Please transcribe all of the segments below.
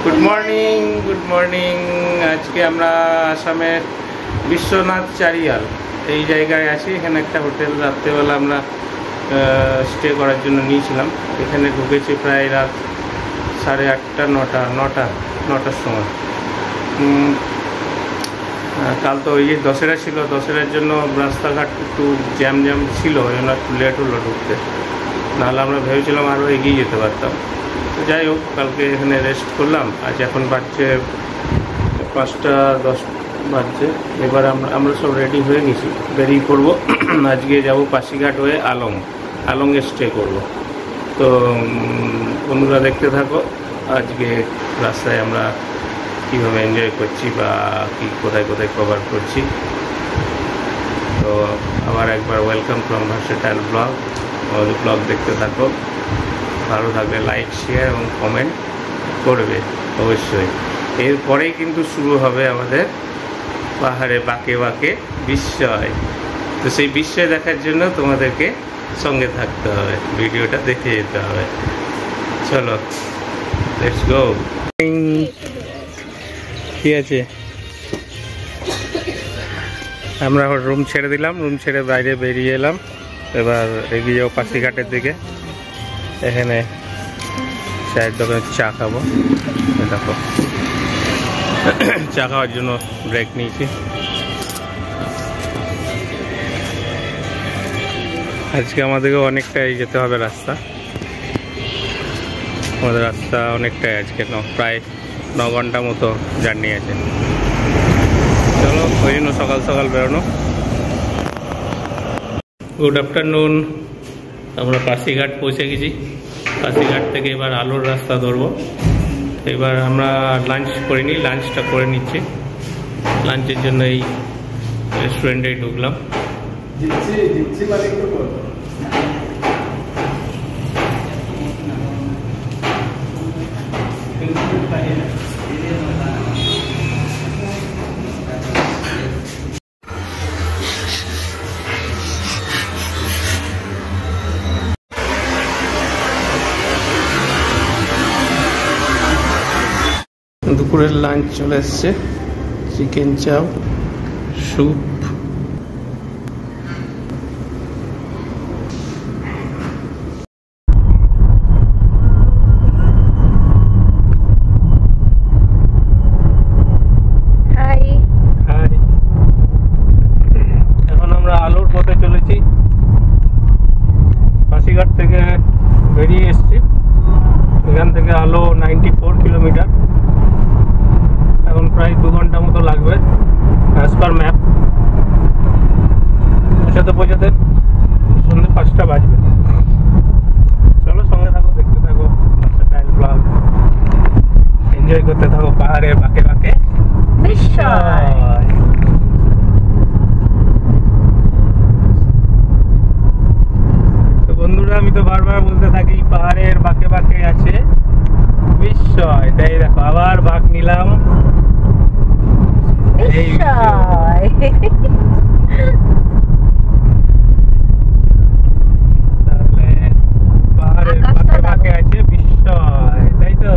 Good morning. আজকে আমরা আসামের বিশ্বনাথ চারিয়াল এই জায়গায় আছি। এখানে একটা হোটেল রাত্রেবেলা আমরা স্টে করার জন্য নিয়েছিলাম। এখানে ঢুকেছি প্রায় রাত 8:30 9টার সময়। কাল তো ওই যে দশেরা ছিল, দশেরার জন্য রাস্তাঘাট একটু জ্যাম ছিল, ওই জন্য একটু লেট হলো ঢুকতে। নাহলে আমরা ভেবেছিলাম আরও এগিয়ে যেতে পারতাম। তো যাই হোক, কালকে এখানে রেস্ট করলাম। আজ এখন বাজছে 5:10 বাজছে। এবার আমরা সব রেডি হয়ে গেছি, বেরিয়ে পড়বো। আজকে যাব পাসিঘাট হয়ে আলংয়ে স্টে করব। তো বন্ধুরা দেখতে থাকো আজকে রাস্তায় আমরা কীভাবে এনজয় করছি বা কোথায় কভার করছি। তো আবার একবার ওয়েলকাম ফ্রম ভার্সেটাইল ব্লগ। আমাদের ব্লগ দেখতে থাকো, ভালো থাকলে লাইক, শেয়ার এবং কমেন্ট করবে অবশ্যই। এরপরেই কিন্তু শুরু হবে আমাদের পাহাড়ে বাঁকে বিস্ময়। তো সেই বিস্ময় দেখার জন্য তোমাদেরকে সঙ্গে থাকতে হবে, ভিডিওটা দেখে যেতে হবে। চলো, লেটস গো। কি আছে, আমরা রুম ছেড়ে দিলাম, রুম ছেড়ে বাইরে বেরিয়ে এলাম। এবার এগিয়ে যাও পাসিঘাটের দিকে। এখানে চায়ের দোকানে চা খাবো। দেখো, চা খাওয়ার জন্য ব্রেক নিয়েছি। আজকে আমাদেরকে অনেকটাই যেতে হবে রাস্তা, আমাদের রাস্তা অনেকটাই আজকে প্রায় 9 ঘন্টা মতো জার্নি আছে। চলো, ওই জন্য সকাল বেরোনো। Good afternoon. আমরা পাসিঘাট পৌঁছে গেছি। পাসিঘাট থেকে এবার আলোর রাস্তা ধরবো। এবার আমরা লাঞ্চ করিনি, লাঞ্চটা করে নিচ্ছি। লাঞ্চের জন্য এই রেস্টুরেন্টেই ঢুকলাম। দুপুরের লাঞ্চ চলে এসছে, চিকেন চাপ, স্যুপ, এখন আমরা আলোর পথে চলেছি। পাসিঘাট থেকে বেরিয়ে এসছি। এখান থেকে আলো 94 কিলোমিটার। এখন প্রায় 2 ঘন্টা মতো লাগবে অ্যাজ পার ম্যাপ। পৌঁছাতে সন্ধ্যে 5টা বাজবে। চলো, সঙ্গে থাকো, দেখতে থাকো ভার্সেটাইল ব্লগ, এনজয় করতে থাকো পাহাড়ে বাঁকে বিস্ময়। তো বন্ধুরা, আমি তো বারবার বলতে থাকি পাহাড়ের বাঁকে আছে বিস্ময়। তাই দেখো, আবার বাঁক নিলাম। তাহলে পাহাড়ের বাঁকে আছে বিস্ময়, তাই তো?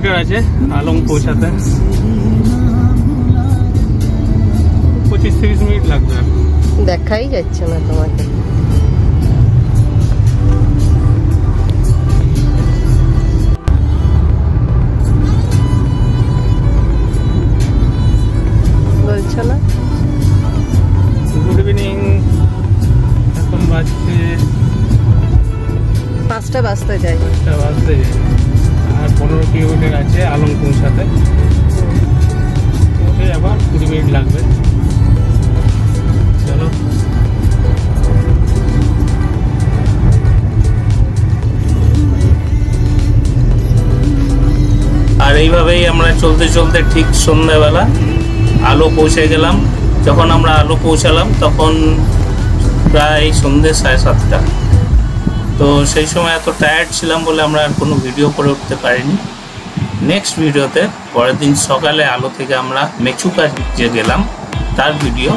কিলোমিটার আছে আলং পৌঁছাতে, 25-30 মিনিট লাগবে। দেখাই যাচ্ছে না তোমাকে। বলছো না? গুড ইভিনিং, এখন বাজছে 5টা বাজতে যায়। 5টা বাজতে যায়, আর 15 কিলোমিটার আছে আলং পৌঁছাতে। পৌঁছে আবার 20 মিনিট লাগবে। চলো। আর এইভাবেই আমরা চলতে চলতে ঠিক সন্ধ্যাবেলা আলো পৌঁছে গেলাম। যখন আমরা আলো পৌঁছালাম তখন প্রায় সন্ধ্যে 7:30। তো সেই সময় এত টায়ার্ড ছিলাম বলে আমরা আর কোনো ভিডিও করে উঠতে পারিনি। নেক্সট ভিডিওতে পরের দিন সকালে আলো থেকে আমরা মেচুকা যে গেলাম তার ভিডিও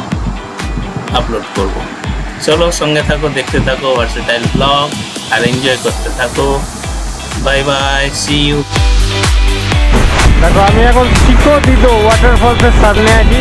আপলোড করব। চলো, সঙ্গে থাকো, দেখতে থাকো ভার্সেটাইল ব্লগ আর এনজয় করতে থাকো। Bye bye, see you. দেখো আমি এখন চিকো দিদো ওয়াটারফলসের সামনে আছি।